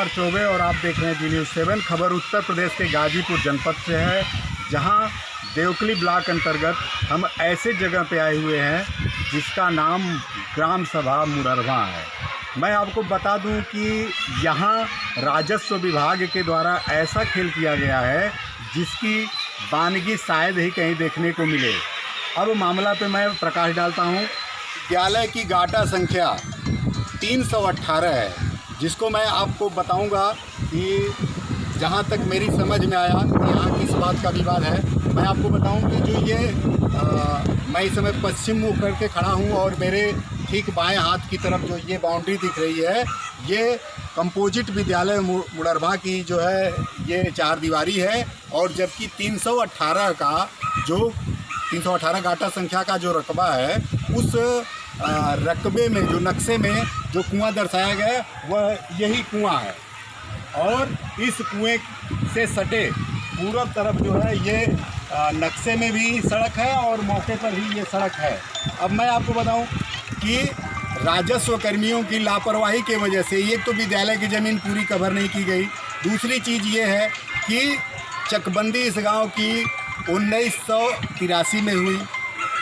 चौबे और आप देख रहे हैं जी न्यूज़ 7। खबर उत्तर प्रदेश के गाजीपुर जनपद से है, जहां देवकली ब्लॉक अंतर्गत हम ऐसे जगह पे आए हुए हैं जिसका नाम ग्राम सभा मुररवा है। मैं आपको बता दूं कि यहां राजस्व विभाग के द्वारा ऐसा खेल किया गया है जिसकी वानगी शायद ही कहीं देखने को मिले। अब मामला पे मैं प्रकाश डालता हूं। विद्यालय की गाटा संख्या 318 है, जिसको मैं आपको बताऊंगा कि जहां तक मेरी समझ में आया यहाँ किस बात का विवाद है। मैं आपको बताऊं कि जो ये मैं इस समय पश्चिम मुख करके खड़ा हूं और मेरे ठीक बाएं हाथ की तरफ जो ये बाउंड्री दिख रही है, ये कंपोजिट विद्यालय मुररवा की जो है ये 4 दीवारी है। और जबकि 318 का जो 318 गाटा संख्या का जो रकबा है, उस रकबे में जो नक्शे में जो कुआं दर्शाया गया है वह यही कुआं है। और इस कुएं से सटे पूरब तरफ जो है ये नक्शे में भी सड़क है और मौके पर ही ये सड़क है। अब मैं आपको बताऊं कि राजस्व कर्मियों की लापरवाही की वजह से एक तो विद्यालय की ज़मीन पूरी कवर नहीं की गई, दूसरी चीज़ ये है कि चकबंदी इस गांव की 1983 में हुई।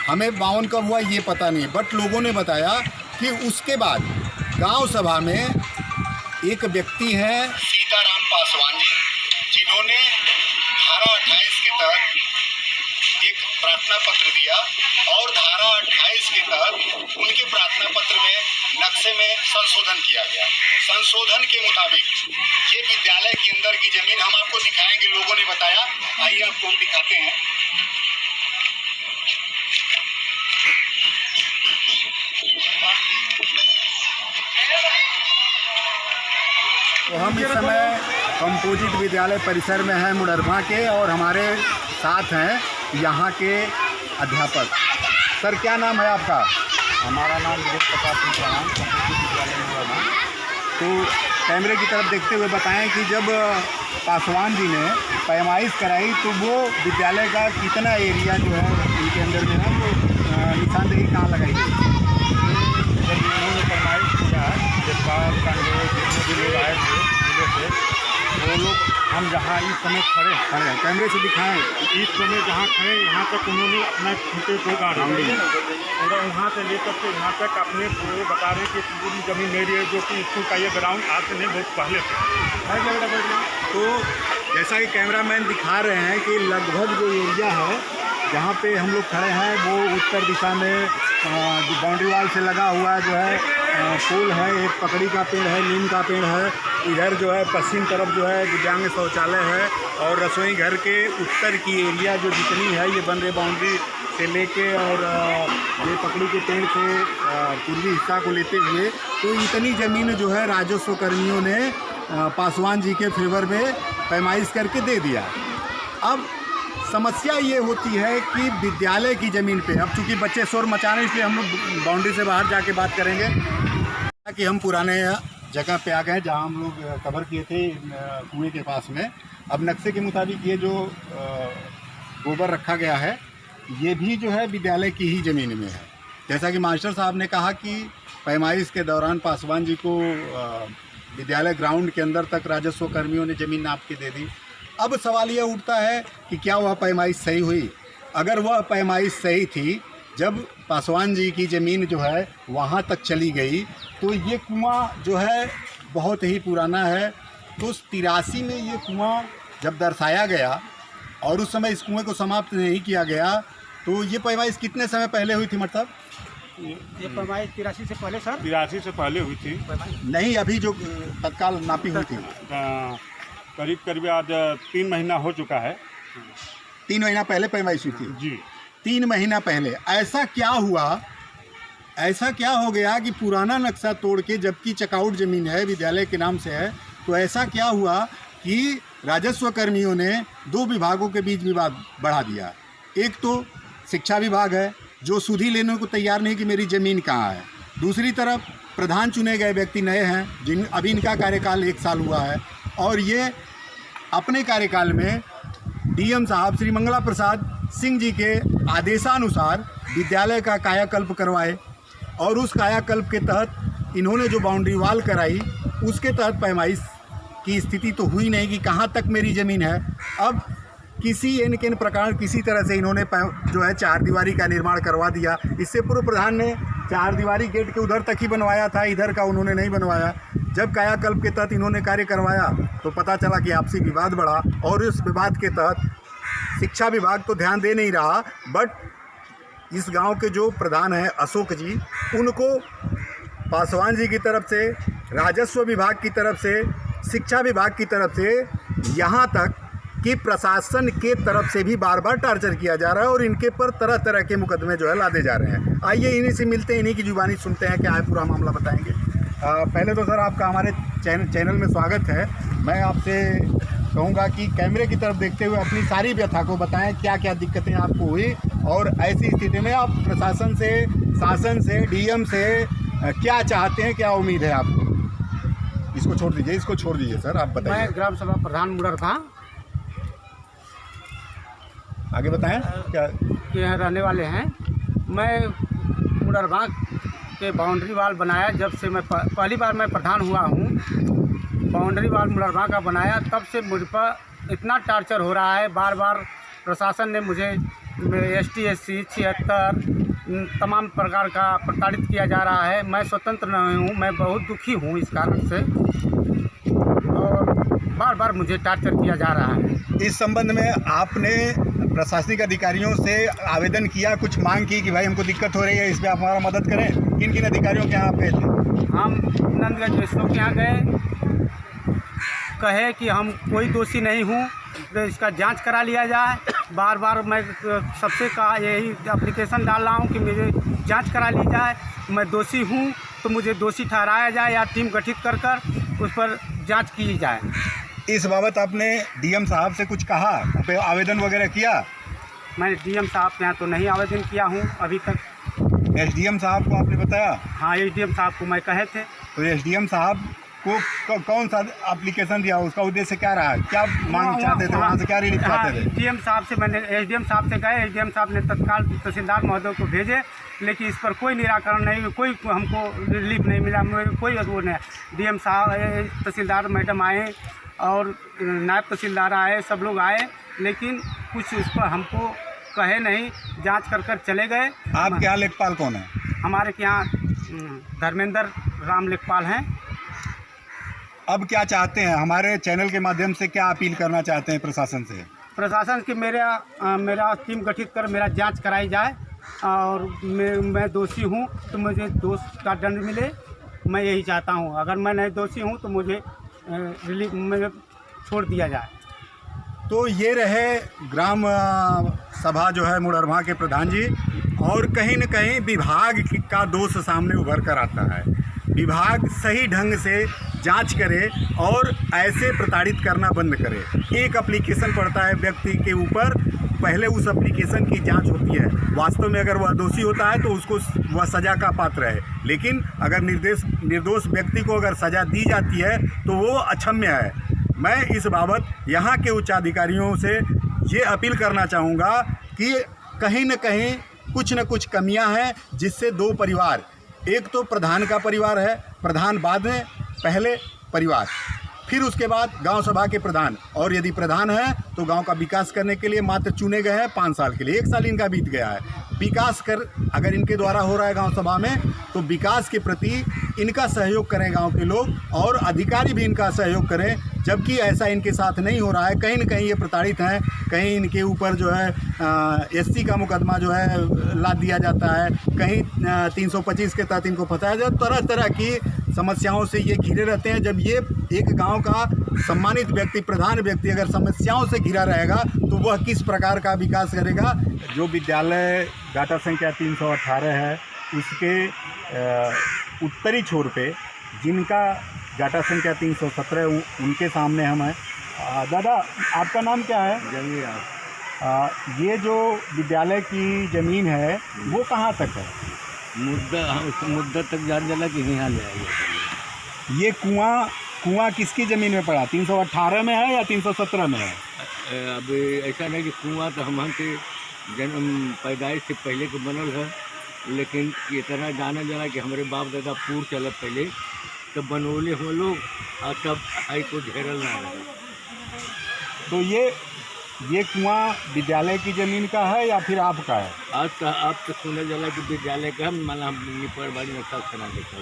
हमें 52 कब हुआ ये पता नहीं, बट लोगों ने बताया कि उसके बाद गांव सभा में एक व्यक्ति हैं सीताराम पासवान जी, जिन्होंने धारा 28 के तहत एक प्रार्थना पत्र दिया और धारा 28 के तहत उनके प्रार्थना पत्र में नक्शे में संशोधन किया गया। संशोधन के मुताबिक ये विद्यालय के अंदर की जमीन हम आपको दिखाएंगे, लोगों ने बताया। आइए आपको हम दिखाते हैं। तो हम इस समय कंपोजिट विद्यालय परिसर में हैं मुररवा के, और हमारे साथ हैं यहाँ के अध्यापक। सर, क्या नाम है आपका? हमारा नाम विजय प्रकाश सिंह चौहान, कंपोजिट विद्यालय मुररवा। तो कैमरे की तरफ देखते हुए बताएं कि जब पासवान जी ने पैमाइश कराई तो वो विद्यालय का कितना एरिया जो है उनके अंदर में है, वो निशानदेही कहाँ लगाई गई? जब इन्होंने पैमाइश किया, जजपाल कांडे जितने भी लोग आए थे जिले से, वो लोग हम जहाँ इस समय खड़े हैं, कैमरे से दिखाएं। इस समय जहाँ खड़े यहाँ तक उन्होंने अपना खूंटे को गाड़ा पूरा, वहाँ से लेकर के यहाँ तक अपने पूरे बता रहे कि पूरी ज़मीन मेरी है, जो कि स्कूल का ये ग्राउंड आज से नहीं बहुत पहले से। तो जैसा कि कैमरामैन दिखा रहे हैं कि लगभग जो एरिया है जहाँ पे हम लोग खड़े हैं वो उत्तर दिशा में जो बाउंड्री वाल से लगा हुआ जो है फूल है, एक पकड़ी का पेड़ है, नीम का पेड़ है। इधर जो है पश्चिम तरफ जो है दिव्यांग शौचालय है, और रसोई घर के उत्तर की एरिया जो जितनी है ये बन रही बाउंड्री से लेके और ये पकड़ी के पेड़ से पूर्वी हिस्सा को लेते हुए, तो इतनी ज़मीन जो है राजस्व कर्मियों ने पासवान जी के फेवर में पैमाइश करके दे दिया। अब समस्या ये होती है कि विद्यालय की ज़मीन पे, अब चूँकि बच्चे शोर मचा रहे हैं इसलिए हम लोग बाउंड्री से बाहर जाके बात करेंगे कि हम पुराने जगह पे आ गए जहाँ हम लोग कवर किए थे कुएं के पास में। अब नक्शे के मुताबिक ये जो गोबर रखा गया है ये भी जो है विद्यालय की ही ज़मीन में है। जैसा कि मास्टर साहब ने कहा कि पैमाइश के दौरान पासवान जी को विद्यालय ग्राउंड के अंदर तक राजस्व कर्मियों ने ज़मीन नाप के दे दी। अब सवाल यह उठता है कि क्या वह पैमाइश सही हुई? अगर वह पैमाइश सही थी, जब पासवान जी की ज़मीन जो है वहाँ तक चली गई, तो ये कुआं जो है बहुत ही पुराना है। तो 83 में ये कुआं जब दर्शाया गया और उस समय इस कुएं को समाप्त नहीं किया गया, तो ये पैमाइश कितने समय पहले हुई थी? मतलब ये पैमाइश 83 से पहले सर, 83 से पहले हुई थी नहीं, अभी जो तत्काल नापी हुई थी करीब आज 3 महीना हो चुका है। 3 महीना पहले पैमाइश हुई थी जी। 3 महीना पहले ऐसा क्या हुआ, ऐसा क्या हो गया कि पुराना नक्शा तोड़ के, जबकि चकाउट ज़मीन है विद्यालय के नाम से है, तो ऐसा क्या हुआ कि राजस्व कर्मियों ने 2 विभागों के बीच विवाद बढ़ा दिया। एक तो शिक्षा विभाग है जो सुधी लेने को तैयार नहीं कि मेरी ज़मीन कहाँ है, दूसरी तरफ प्रधान चुने गए व्यक्ति नए हैं जिन अभी इनका कार्यकाल 1 साल हुआ है, और ये अपने कार्यकाल में डीएम साहब श्री मंगला प्रसाद सिंह जी के आदेशानुसार विद्यालय का कायाकल्प करवाए, और उस कायाकल्प के तहत इन्होंने जो बाउंड्री वाल कराई उसके तहत पैमाइश की स्थिति तो हुई नहीं कि कहाँ तक मेरी ज़मीन है। अब किसी न किन प्रकार किसी तरह से इन्होंने जो है चार दीवारी का निर्माण करवा दिया। इससे पूर्व प्रधान ने चार दीवारी गेट के उधर तक ही बनवाया था, इधर का उन्होंने नहीं बनवाया। जब कायाकल्प के तहत इन्होंने कार्य करवाया तो पता चला कि आपसी विवाद बढ़ा, और इस विवाद के तहत शिक्षा विभाग तो ध्यान दे नहीं रहा, बट इस गांव के जो प्रधान हैं अशोक जी, उनको पासवान जी की तरफ से, राजस्व विभाग की तरफ से, शिक्षा विभाग की तरफ से, यहाँ तक कि प्रशासन के तरफ से भी बार बार टार्चर किया जा रहा है और इनके पर तरह तरह के मुकदमे जो है लादे जा रहे हैं। आइए इन्हीं से मिलते हैं, इन्हीं की जुबानी सुनते हैं, क्या है पूरा मामला बताएंगे। पहले तो सर आपका हमारे चैनल में स्वागत है। मैं आपसे कहूँगा कि कैमरे की तरफ देखते हुए अपनी सारी व्यथा को बताएं, क्या क्या दिक्कतें आपको हुई, और ऐसी स्थिति में आप प्रशासन से, शासन से, डीएम से क्या चाहते हैं, क्या उम्मीद है आपको। इसको छोड़ दीजिए, इसको छोड़ दीजिए सर, आप बताइए। मैं ग्राम सभा प्रधान मुड़रभा आगे बताएं क्या के यहाँ रहने वाले हैं। मैं मुड़रभा के बाउंड्री वाल बनाया, जब से मैं पहली बार मैं प्रधान हुआ हूँ, बाउंड्री वाल मुड़रभा का बनाया, तब से मुझ पर इतना टार्चर हो रहा है। बार बार प्रशासन ने मुझे ST SC 76 तमाम प्रकार का प्रताड़ित किया जा रहा है। मैं स्वतंत्र नहीं हूँ, मैं बहुत दुखी हूँ इस कारण से, और बार बार मुझे टार्चर किया जा रहा है। इस संबंध में आपने प्रशासनिक अधिकारियों से आवेदन किया, कुछ मांग की कि भाई हमको दिक्कत हो रही है, इस पर आप हमारा मदद करें। किन किन अधिकारियों के यहाँ आप गए थे? हम नंदगंज एसओ के यहाँ गए, कहे कि हम कोई दोषी नहीं हूँ, तो इसका जांच करा लिया जाए। बार बार मैं सबसे कहा, यही एप्लीकेशन डाल रहा हूँ कि मुझे जांच करा ली जाए। मैं दोषी हूँ तो मुझे दोषी ठहराया जाए, या टीम गठित कर उस पर जांच की जाए। इस बाबत आपने डीएम साहब से कुछ कहा, आवेदन वगैरह किया? मैंने डीएम साहब के यहाँ तो नहीं आवेदन किया हूँ अभी तक। SDM साहब को आपने बताया? हाँ, SDM साहब को मैं कहे थे। तो SDM साहब को कौन सा एप्लीकेशन दिया, उसका उद्देश्य क्या रहा, क्या मांग चाहते थे, वहाँ से क्या रिलीफ चाहते थे? SDM साहब से मैंने SDM साहब से गए, SDM साहब ने तत्काल तहसीलदार महोदय को भेजे, लेकिन इस पर कोई निराकरण नहीं, कोई हमको रिलीफ नहीं मिला, कोई वो नहीं। DM साहब, तहसीलदार मैडम आए और नायब तहसीलदार आए, सब लोग आए, लेकिन कुछ इस पर हमको कहे नहीं, जांच कर चले गए। आपके यहाँ लेखपाल कौन है? हमारे के यहाँ धर्मेंद्र राम लेखपाल हैं। अब क्या चाहते हैं, हमारे चैनल के माध्यम से क्या अपील करना चाहते हैं प्रशासन से? प्रशासन की मेरा टीम गठित कर मेरा जांच कराई जाए, और मैं दोषी हूँ तो मुझे दोष का दंड मिले, मैं यही चाहता हूँ। अगर मैं नहीं दोषी हूँ तो मुझे रिलीफ में छोड़ दिया जाए। तो ये रहे ग्राम सभा जो है मुड़रभा के प्रधान जी, और कहीं न कहीं विभाग का दोष सामने उभर कर आता है। विभाग सही ढंग से जांच करे और ऐसे प्रताड़ित करना बंद करे। एक एप्लीकेशन पड़ता है व्यक्ति के ऊपर, पहले उस एप्लीकेशन की जांच होती है, वास्तव में अगर वह दोषी होता है तो उसको वह सज़ा का पात्र है, लेकिन अगर निर्दोष व्यक्ति को अगर सज़ा दी जाती है तो वो अक्षम्य है। मैं इस बाबत यहाँ के उच्च अधिकारियों से ये अपील करना चाहूँगा कि कहीं न कहीं कुछ न कुछ कमियाँ हैं, जिससे दो परिवार, एक तो प्रधान का परिवार है, प्रधान बाद में, पहले परिवार, फिर उसके बाद गांव सभा के प्रधान, और यदि प्रधान है तो गांव का विकास करने के लिए मात्र चुने गए हैं 5 साल के लिए, 1 साल इनका बीत गया है। विकास अगर इनके द्वारा हो रहा है गांव सभा में, तो विकास के प्रति इनका सहयोग करें गांव के लोग, और अधिकारी भी इनका सहयोग करें। जबकि ऐसा इनके साथ नहीं हो रहा है, कहीं न कहीं ये प्रताड़ित हैं, कहीं इनके ऊपर जो है SC का मुकदमा जो है लाद दिया जाता है, कहीं 325 के तहत इनको फंसाया जाता है। तरह तरह की समस्याओं से ये घिरे रहते हैं। जब ये एक गांव का सम्मानित व्यक्ति, प्रधान व्यक्ति अगर समस्याओं से घिरा रहेगा तो वह किस प्रकार का विकास करेगा। जो विद्यालय डाटा संख्या 318 है, उसके उत्तरी छोर पे जिनका डाटा संख्या 317 उनके सामने हम हैं। दादा, आपका नाम क्या है? जमीन। ये जो विद्यालय की ज़मीन है वो कहाँ तक है? मुद्दा तक जान जाला कि यहाँ ले आइए। ये कुआं किसकी ज़मीन में पड़ा? 318 में है या 317 में है? अब ऐसा नहीं कि कुआं तो हम के जन्म पैदाइश से पहले के बनल है, लेकिन इतना जाना जाला कि हमारे बाप दादा पूर्व चलत पहले तो बनौले हो लोग और तब आई को घेरल ना रहे। तो ये कुआं विद्यालय की ज़मीन का है या फिर आपका है? अब तो सुने जाला कि विद्यालय का माना हम निपर बाड़ी में सब खाना देखा।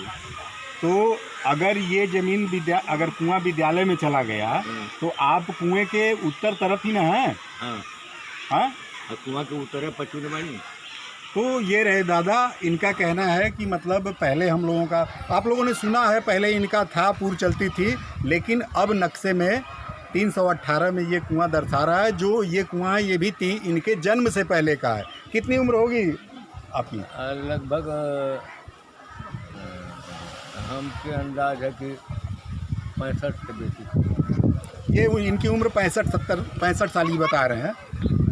तो अगर ये ज़मीन अगर कुआं विद्यालय में चला गया तो आप कुएं के उत्तर तरफ ही ना हैं? हाँ हाँ, और कुआं के उतरे पचूने बाड़ी। तो ये रहे दादा, इनका कहना है कि मतलब पहले हम लोगों का, आप लोगों ने सुना है पहले इनका था, पूर्व चलती थी, लेकिन अब नक्शे में 318 में ये कुआं दर्शा रहा है। जो ये कुआं है ये भी इनके जन्म से पहले का है। कितनी उम्र होगी आपकी? लगभग हमके अंदाज है कि 65 से बेसी। ये इनकी उम्र 65 साल ही बता रहे हैं।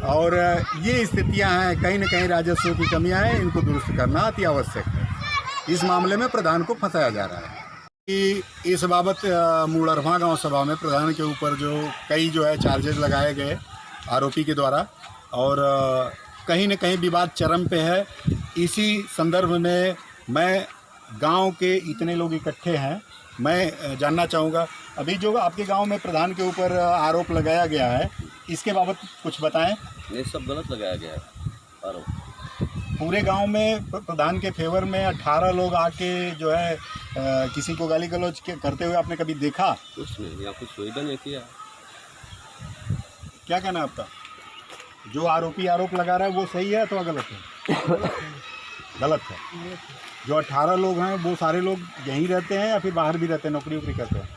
और ये स्थितियां हैं, कहीं न कहीं राजस्व की कमियां हैं, इनको दुरुस्त करना अति आवश्यक है। इस मामले में प्रधान को फंसाया जा रहा है कि इस बाबत मुड़रवा गांव सभा में प्रधान के ऊपर जो कई चार्जेस लगाए गए आरोपी के द्वारा, और कहीं न कहीं विवाद चरम पे है। इसी संदर्भ में मैं गांव के इतने लोग इकट्ठे हैं, मैं जानना चाहूँगा अभी जो आपके गांव में प्रधान के ऊपर आरोप लगाया गया है, इसके बाबत कुछ बताएं। ये सब गलत लगाया गया है आरोप। पूरे गांव में प्रधान के फेवर में 18 लोग आके किसी को गाली गलौज करते हुए आपने कभी देखा? कुछ नहीं, यहाँ कुछ सुविधा नहीं किया। क्या कहना है आपका? जो आरोपी आरोप लगा रहा है वो सही है अथवा गलत है? गलत है। जो 18 लोग हैं वो सारे लोग यहीं रहते हैं या फिर बाहर भी रहते हैं, नौकरी वोकरी करते हैं?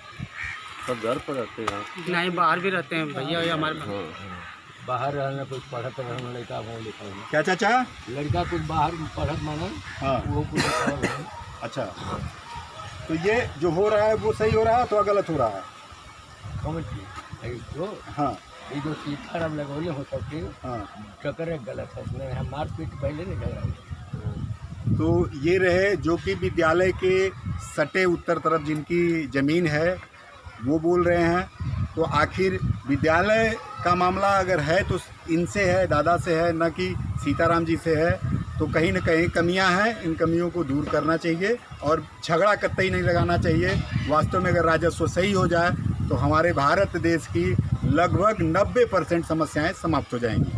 सब घर पर रहते हैं यहाँ। नहीं, बाहर भी रहते हैं भैया, ये हमारे बाहर रहना कुछ पढ़त रहना, लड़का वो लिखा हुआ। क्या चाचा? लड़का कुछ बाहर पढ़त माना, हाँ, वो कुछ लिखा हुआ है। अच्छा, तो ये जो हो रहा है वो सही हो रहा है अथवा गलत हो रहा है? समझ गए तो हाँ ये जो सीखा हम लगौले हो सकते, हाँ। चक्कर गलत है, उसमें हम मारपीट पहले नहीं झगड़ा। तो ये रहे जो कि विद्यालय के सटे उत्तर तरफ जिनकी ज़मीन है वो बोल रहे हैं। तो आखिर विद्यालय का मामला अगर है तो इनसे है, दादा से है, न कि सीताराम जी से है। तो कहीं न कहीं कमियां हैं, इन कमियों को दूर करना चाहिए और झगड़ा कतई नहीं लगाना चाहिए। वास्तव में अगर राजस्व सही हो जाए तो हमारे भारत देश की लगभग 90% समस्याएं समाप्त हो जाएंगी।